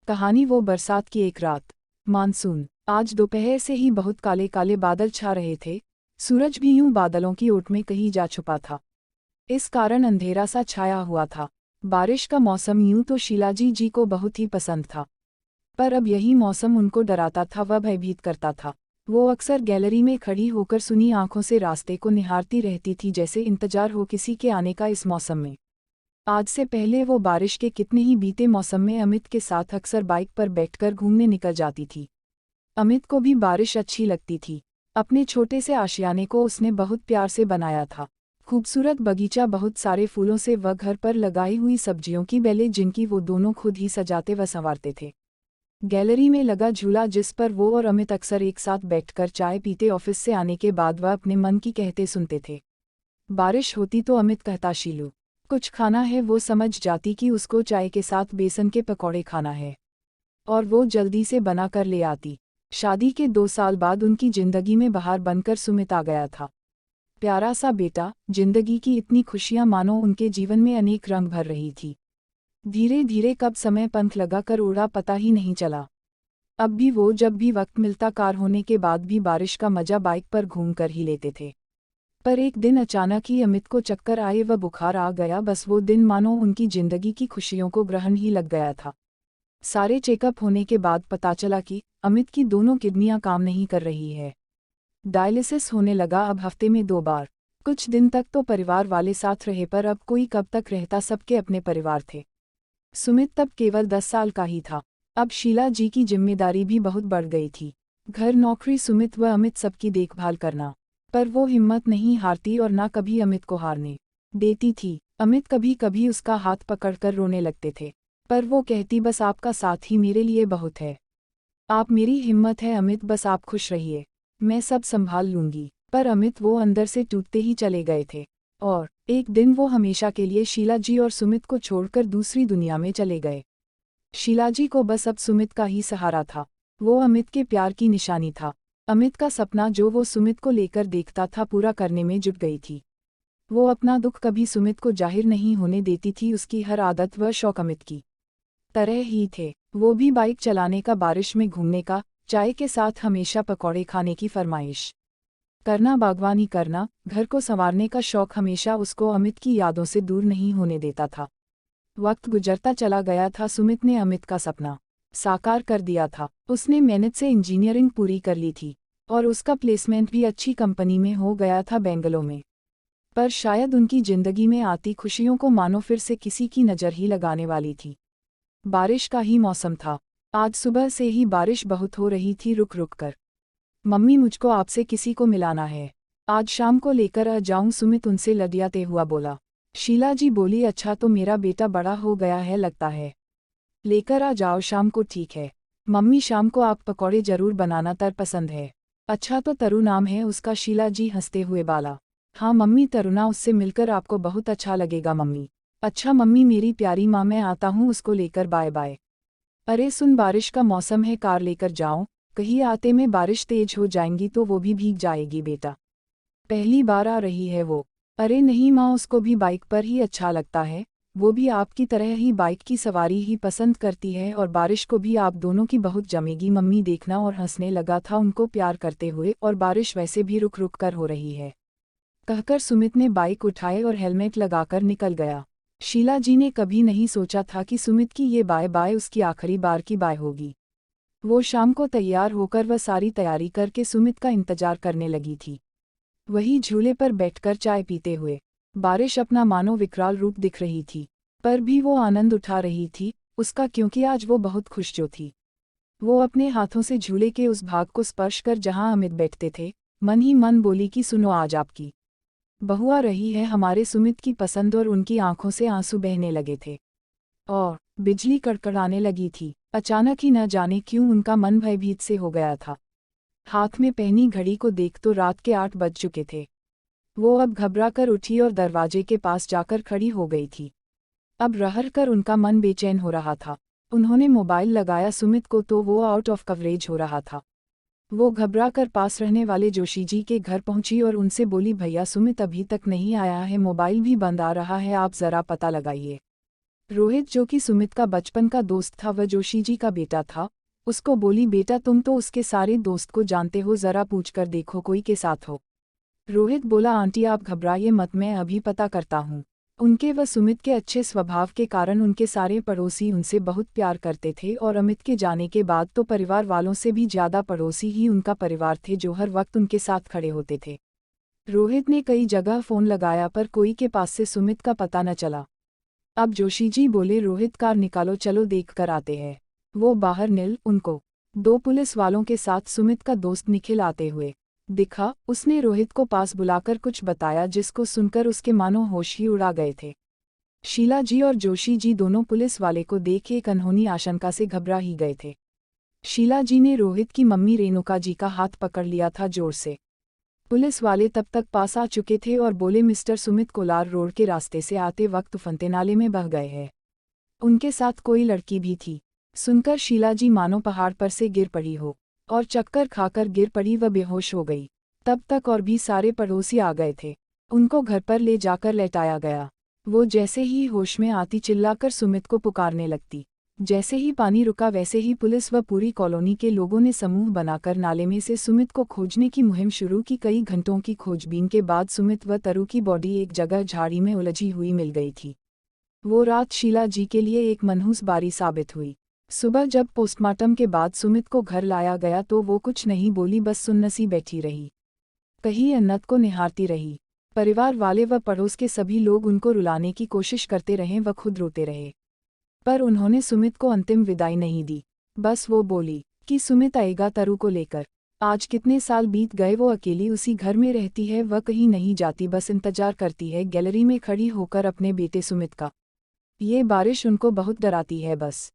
कहानी वो बरसात की एक रात। मानसून। आज दोपहर से ही बहुत काले काले बादल छा रहे थे। सूरज भी यूं बादलों की ओट में कहीं जा छुपा था। इस कारण अंधेरा सा छाया हुआ था। बारिश का मौसम यूं तो शीलाजी जी को बहुत ही पसंद था, पर अब यही मौसम उनको डराता था व भयभीत करता था। वो अक्सर गैलरी में खड़ी होकर सुनी आंखों से रास्ते को निहारती रहती थी, जैसे इंतजार हो किसी के आने का इस मौसम में। आज से पहले वो बारिश के कितने ही बीते मौसम में अमित के साथ अक्सर बाइक पर बैठकर घूमने निकल जाती थी। अमित को भी बारिश अच्छी लगती थी। अपने छोटे से आशियाने को उसने बहुत प्यार से बनाया था। खूबसूरत बगीचा, बहुत सारे फूलों से व घर पर लगाई हुई सब्जियों की बेलें जिनकी वो दोनों खुद ही सजाते व संवारते थे। गैलरी में लगा झूला जिस पर वो और अमित अक्सर एक साथ बैठकर चाय पीते, ऑफिस से आने के बाद वह अपने मन की कहते सुनते थे। बारिश होती तो अमित कहता, शीलू कुछ खाना है। वो समझ जाती कि उसको चाय के साथ बेसन के पकौड़े खाना है, और वो जल्दी से बना कर ले आती। शादी के 2 साल बाद उनकी जिंदगी में बहार बनकर सुमित आ गया था। प्यारा सा बेटा। जिंदगी की इतनी खुशियां मानो उनके जीवन में अनेक रंग भर रही थी। धीरे धीरे कब समय पंख लगाकर उड़ा पता ही नहीं चला। अब भी वो जब भी वक्त मिलता कार होने के बाद भी बारिश का मजा बाइक पर घूम कर ही लेते थे। पर एक दिन अचानक ही अमित को चक्कर आए व बुखार आ गया। बस वो दिन मानो उनकी जिंदगी की खुशियों को ग्रहण ही लग गया था। सारे चेकअप होने के बाद पता चला कि अमित की दोनों किडनियां काम नहीं कर रही है। डायलिसिस होने लगा अब हफ्ते में 2 बार। कुछ दिन तक तो परिवार वाले साथ रहे, पर अब कोई कब तक रहता, सबके अपने परिवार थे। सुमित तब केवल 10 साल का ही था। अब शीला जी की जिम्मेदारी भी बहुत बढ़ गई थी। घर, नौकरी, सुमित व अमित सबकी देखभाल करना। पर वो हिम्मत नहीं हारती और ना कभी अमित को हारने देती थी। अमित कभी कभी उसका हाथ पकड़कर रोने लगते थे, पर वो कहती, बस आपका साथ ही मेरे लिए बहुत है। आप मेरी हिम्मत है अमित, बस आप खुश रहिए, मैं सब संभाल लूंगी। पर अमित वो अंदर से टूटते ही चले गए थे। और एक दिन वो हमेशा के लिए शीला जी और सुमित को छोड़कर दूसरी दुनिया में चले गए। शीला जी को बस अब सुमित का ही सहारा था। वो अमित के प्यार की निशानी था। अमित का सपना जो वो सुमित को लेकर देखता था, पूरा करने में जुट गई थी। वो अपना दुख कभी सुमित को जाहिर नहीं होने देती थी। उसकी हर आदत व शौक अमित की तरह ही थे। वो भी बाइक चलाने का, बारिश में घूमने का, चाय के साथ हमेशा पकौड़े खाने की फरमाइश करना, बागवानी करना, घर को संवारने का शौक हमेशा उसको अमित की यादों से दूर नहीं होने देता था। वक्त गुजरता चला गया था। सुमित ने अमित का सपना साकार कर दिया था। उसने मेहनत से इंजीनियरिंग पूरी कर ली थी और उसका प्लेसमेंट भी अच्छी कंपनी में हो गया था, बेंगलोर में। पर शायद उनकी जिंदगी में आती खुशियों को मानो फिर से किसी की नज़र ही लगाने वाली थी। बारिश का ही मौसम था। आज सुबह से ही बारिश बहुत हो रही थी, रुक रुक कर। मम्मी, मुझको आपसे किसी को मिलाना है, आज शाम को लेकर आ जाऊं? सुमित उनसे लडियाते हुआ बोला। शीला जी बोली, अच्छा तो मेरा बेटा बड़ा हो गया है लगता है, लेकर आ जाओ शाम को। ठीक है मम्मी, शाम को आप पकौड़े जरूर बनाना, तर पसंद है। अच्छा तो तरु नाम है उसका? शीला जी हंसते हुए बोला। हाँ मम्मी, तरुणा, उससे मिलकर आपको बहुत अच्छा लगेगा मम्मी। अच्छा मम्मी मेरी प्यारी माँ, मैं आता हूँ उसको लेकर, बाय बाय। अरे सुन, बारिश का मौसम है, कार लेकर जाऊं? कहीं आते में बारिश तेज हो जाएंगी तो वो भी भीग जाएगी बेटा। पहली बार आ रही है वो। अरे नहीं माँ, उसको भी बाइक पर ही अच्छा लगता है। वो भी आपकी तरह ही बाइक की सवारी ही पसंद करती है, और बारिश को भी आप दोनों की बहुत जमेगी मम्मी, देखना। और हंसने लगा था उनको प्यार करते हुए। और बारिश वैसे भी रुक रुक कर हो रही है, कहकर सुमित ने बाइक उठाए और हेलमेट लगाकर निकल गया। शीला जी ने कभी नहीं सोचा था कि सुमित की ये बाय बाय उसकी आखिरी बार की बाय होगी। वो शाम को तैयार होकर वह सारी तैयारी करके सुमित का इंतजार करने लगी थी, वही झूले पर बैठकर चाय पीते हुए। बारिश अपना मानो विकराल रूप दिख रही थी, पर भी वो आनंद उठा रही थी उसका, क्योंकि आज वो बहुत खुश जो थी। वो अपने हाथों से झूले के उस भाग को स्पर्श कर जहां अमित बैठते थे, मन ही मन बोली कि सुनो, आज आपकी बहू आ रही है, हमारे सुमित की पसंद। और उनकी आंखों से आंसू बहने लगे थे और बिजली कड़कड़ाने लगी थी। अचानक ही न जाने क्यों उनका मन भयभीत से हो गया था। हाथ में पहनी घड़ी को देख तो रात के 8 बज चुके थे। वो अब घबरा कर उठी और दरवाजे के पास जाकर खड़ी हो गई थी। अब रहर कर उनका मन बेचैन हो रहा था। उन्होंने मोबाइल लगाया सुमित को तो वो आउट ऑफ कवरेज हो रहा था। वो घबरा कर पास रहने वाले जोशी जी के घर पहुंची और उनसे बोली, भैया सुमित अभी तक नहीं आया है, मोबाइल भी बंद आ रहा है, आप ज़रा पता लगाइए। रोहित, जो कि सुमित का बचपन का दोस्त था व जोशी जी का बेटा था, उसको बोली, बेटा तुम तो उसके सारे दोस्त को जानते हो, जरा पूछकर देखो कोई के साथ हो। रोहित बोला, आंटी आप घबराइए मत, मैं अभी पता करता हूँ। उनके व सुमित के अच्छे स्वभाव के कारण उनके सारे पड़ोसी उनसे बहुत प्यार करते थे और अमित के जाने के बाद तो परिवार वालों से भी ज़्यादा पड़ोसी ही उनका परिवार थे जो हर वक्त उनके साथ खड़े होते थे। रोहित ने कई जगह फ़ोन लगाया पर कोई के पास से सुमित का पता न चला। अब जोशी जी बोले, रोहित कार निकालो, चलो देख कर आते हैं। वो बाहर उनको 2 पुलिस वालों के साथ सुमित का दोस्त निखिल आते हुए दिखा। उसने रोहित को पास बुलाकर कुछ बताया जिसको सुनकर उसके मानो होश ही उड़ा गए थे। शीला जी और जोशी जी दोनों पुलिस वाले को देख एक अनहोनी आशंका से घबरा ही गए थे। शीला जी ने रोहित की मम्मी रेणुका जी का हाथ पकड़ लिया था जोर से। पुलिस वाले तब तक पास आ चुके थे और बोले, मिस्टर सुमित कोलार रोड के रास्ते से आते वक्त फंते नाले में बह गए हैं। उनके साथ कोई लड़की भी थी। सुनकर शीला जी मानो पहाड़ पर से गिर पड़ी हो और चक्कर खाकर गिर पड़ी व बेहोश हो गई। तब तक और भी सारे पड़ोसी आ गए थे। उनको घर पर ले जाकर लेटाया गया। वो जैसे ही होश में आती चिल्लाकर सुमित को पुकारने लगती। जैसे ही पानी रुका वैसे ही पुलिस व पूरी कॉलोनी के लोगों ने समूह बनाकर नाले में से सुमित को खोजने की मुहिम शुरू की। कई घंटों की खोजबीन के बाद सुमित व तरु की बॉडी एक जगह झाड़ी में उलझी हुई मिल गई थी। वो रात शीला जी के लिए एक मनहूस बारी साबित हुई। सुबह जब पोस्टमार्टम के बाद सुमित को घर लाया गया तो वो कुछ नहीं बोली, बस सुन्नसी बैठी रही, कहीं अन्नत को निहारती रही। परिवार वाले व पड़ोस के सभी लोग उनको रुलाने की कोशिश करते रहे व खुद रोते रहे, पर उन्होंने सुमित को अंतिम विदाई नहीं दी। बस वो बोली कि सुमित आएगा तरु को लेकर। आज कितने साल बीत गए, वो अकेली उसी घर में रहती है, वह कहीं नहीं जाती, बस इंतजार करती है गैलरी में खड़ी होकर अपने बेटे सुमित का। ये बारिश उनको बहुत डराती है बस।